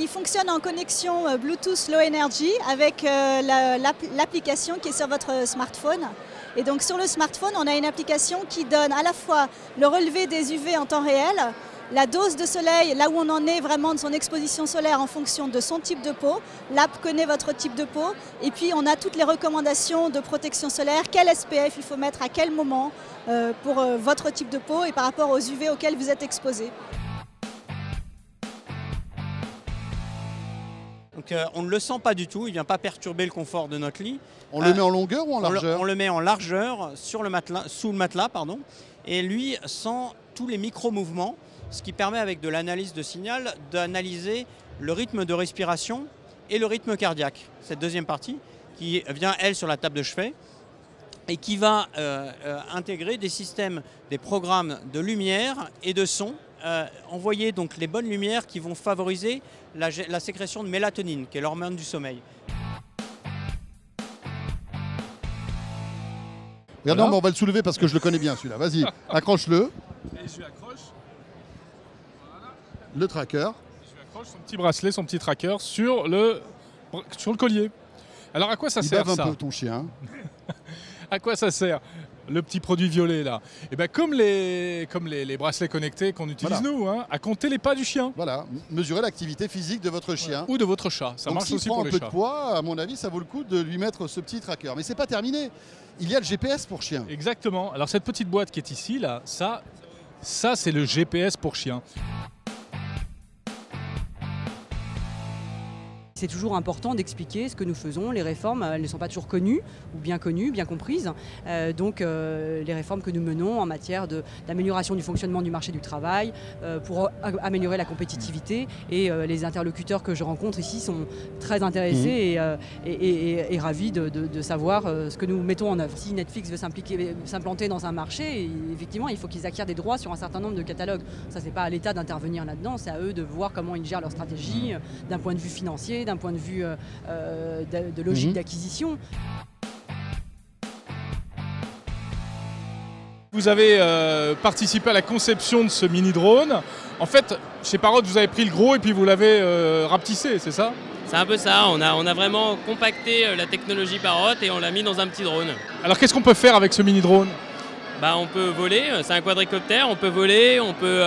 Il fonctionne en connexion Bluetooth Low Energy avec l'application qui est sur votre smartphone. Et donc sur le smartphone, on a une application qui donne à la fois le relevé des UV en temps réel, la dose de soleil, là où on en est vraiment de son exposition solaire en fonction de son type de peau. L'app connaît votre type de peau. Et puis on a toutes les recommandations de protection solaire, quel SPF il faut mettre à quel moment pour votre type de peau et par rapport aux UV auxquels vous êtes exposé. Donc on ne le sent pas du tout, il ne vient pas perturber le confort de notre lit. On le met en longueur ou en largeur? On le met en largeur sur le matelas, sous le matelas, pardon, et lui sent tous les micro-mouvements, ce qui permet avec de l'analyse de signal d'analyser le rythme de respiration et le rythme cardiaque. Cette deuxième partie qui vient, elle, sur la table de chevet et qui va intégrer des systèmes, des programmes de lumière et de son, envoyer donc les bonnes lumières qui vont favoriser la sécrétion de mélatonine, qui est l'hormone du sommeil. Regarde, voilà. On va le soulever parce que je le connais bien celui-là. Vas-y, accroche-le. Et je lui accroche. Voilà. Le tracker. Je lui accroche son petit bracelet, son petit tracker sur le collier. Alors à quoi ça sert ça? Il bave un peu ton chien. À quoi ça sert le petit produit violet là? Et ben comme les bracelets connectés qu'on utilise nous, hein, à compter les pas du chien. Voilà, mesurer l'activité physique de votre chien. Ou de votre chat, ça donc, marche aussi pour les chats. S'il prend un peu de poids, à mon avis, ça vaut le coup de lui mettre ce petit tracker. Mais c'est pas terminé, il y a le GPS pour chien. Exactement, alors cette petite boîte qui est ici, là, ça c'est le GPS pour chien. C'est toujours important d'expliquer ce que nous faisons. Les réformes, elles ne sont pas toujours connues, ou bien connues, bien comprises. Donc les réformes que nous menons en matière d'amélioration du fonctionnement du marché du travail, pour améliorer la compétitivité. Et les interlocuteurs que je rencontre ici sont très intéressés et ravis de savoir ce que nous mettons en œuvre. Si Netflix veut s'implanter dans un marché, effectivement, il faut qu'ils acquièrent des droits sur un certain nombre de catalogues. Ça, c'est pas à l'État d'intervenir là-dedans, c'est à eux de voir comment ils gèrent leur stratégie d'un point de vue financier, d'un point de vue de logique d'acquisition. Vous avez participé à la conception de ce mini-drone. En fait, chez Parrot, vous avez pris le gros et puis vous l'avez rapetissé, c'est ça? C'est un peu ça, on a vraiment compacté la technologie Parrot et on l'a mis dans un petit drone. Alors qu'est-ce qu'on peut faire avec ce mini-drone? Bah, on peut voler, c'est un quadricoptère, on peut voler, on peut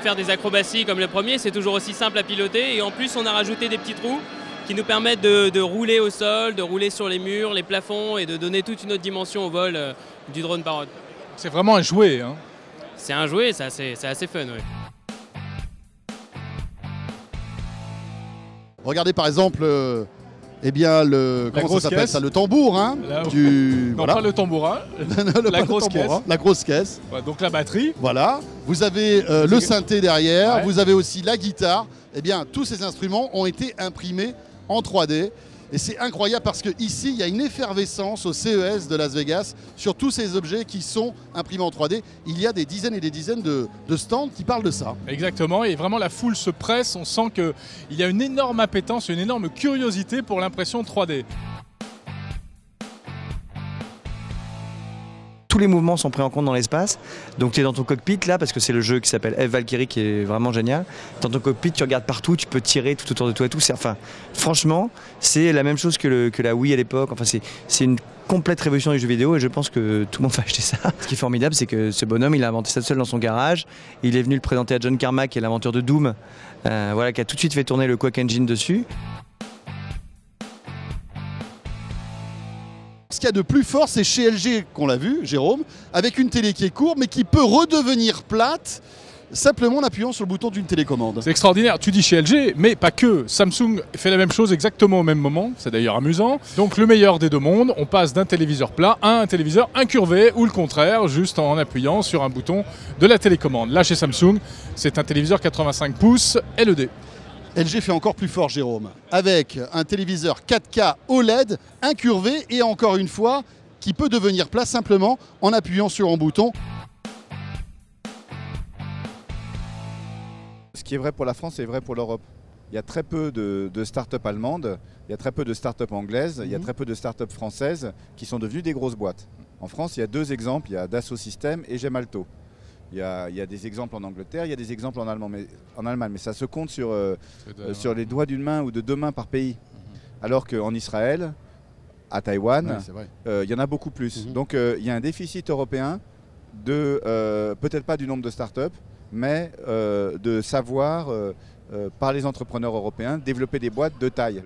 faire des acrobaties comme le premier, c'est toujours aussi simple à piloter. Et en plus, on a rajouté des petits trous qui nous permettent de rouler au sol, de rouler sur les murs, les plafonds et de donner toute une autre dimension au vol du drone Parrot. C'est vraiment un jouet, hein? C'est un jouet, c'est assez fun, oui. Regardez par exemple, eh bien comment ça s'appelle ça, le tambour, hein? Non, voilà. Pas le tambourin, la grosse caisse. La grosse caisse. Ouais, donc la batterie. Voilà. Vous avez le synthé derrière, vous avez aussi la guitare. Eh bien, tous ces instruments ont été imprimés en 3D. Et c'est incroyable parce qu'ici, il y a une effervescence au CES de Las Vegas sur tous ces objets qui sont imprimés en 3D. Il y a des dizaines et des dizaines de stands qui parlent de ça. Exactement, et vraiment la foule se presse, on sent qu'il y a une énorme appétence, une énorme curiosité pour l'impression 3D. Tous les mouvements sont pris en compte dans l'espace. Donc tu es dans ton cockpit là, parce que c'est le jeu qui s'appelle F-Valkyrie qui est vraiment génial. Dans ton cockpit, tu regardes partout, tu peux tirer tout autour de toi et tout. Enfin, franchement, c'est la même chose que la Wii à l'époque. Enfin, c'est une complète révolution du jeu vidéo et je pense que tout le monde va acheter ça. Ce qui est formidable, c'est que ce bonhomme, il a inventé ça seul dans son garage. Il est venu le présenter à John Carmack, qui est l'inventeur de Doom, voilà, qui a tout de suite fait tourner le Quake Engine dessus. Ce qu'il y a de plus fort, c'est chez LG qu'on l'a vu, Jérôme, avec une télé qui est courte mais qui peut redevenir plate simplement en appuyant sur le bouton d'une télécommande. C'est extraordinaire, tu dis chez LG, mais pas que. Samsung fait la même chose exactement au même moment, c'est d'ailleurs amusant. Donc le meilleur des deux mondes, on passe d'un téléviseur plat à un téléviseur incurvé ou le contraire, juste en appuyant sur un bouton de la télécommande. Là chez Samsung, c'est un téléviseur 85 pouces LED. LG fait encore plus fort, Jérôme, avec un téléviseur 4K OLED incurvé et encore une fois, qui peut devenir plat simplement en appuyant sur un bouton. Ce qui est vrai pour la France est vrai pour l'Europe. Il y a très peu de start-up allemandes, il y a très peu de start-up anglaises, il y a très peu de start-up françaises qui sont devenues des grosses boîtes. En France, il y a deux exemples, il y a Dassault Systèmes et Gemalto. Il y a des exemples en Angleterre, il y a des exemples en Allemagne, mais ça se compte sur les doigts d'une main ou de 2 mains par pays. Alors qu'en Israël, à Taïwan, il y en a beaucoup plus. Donc il y a un déficit européen de, peut-être pas du nombre de startups, mais de savoir, par les entrepreneurs européens, développer des boîtes de taille.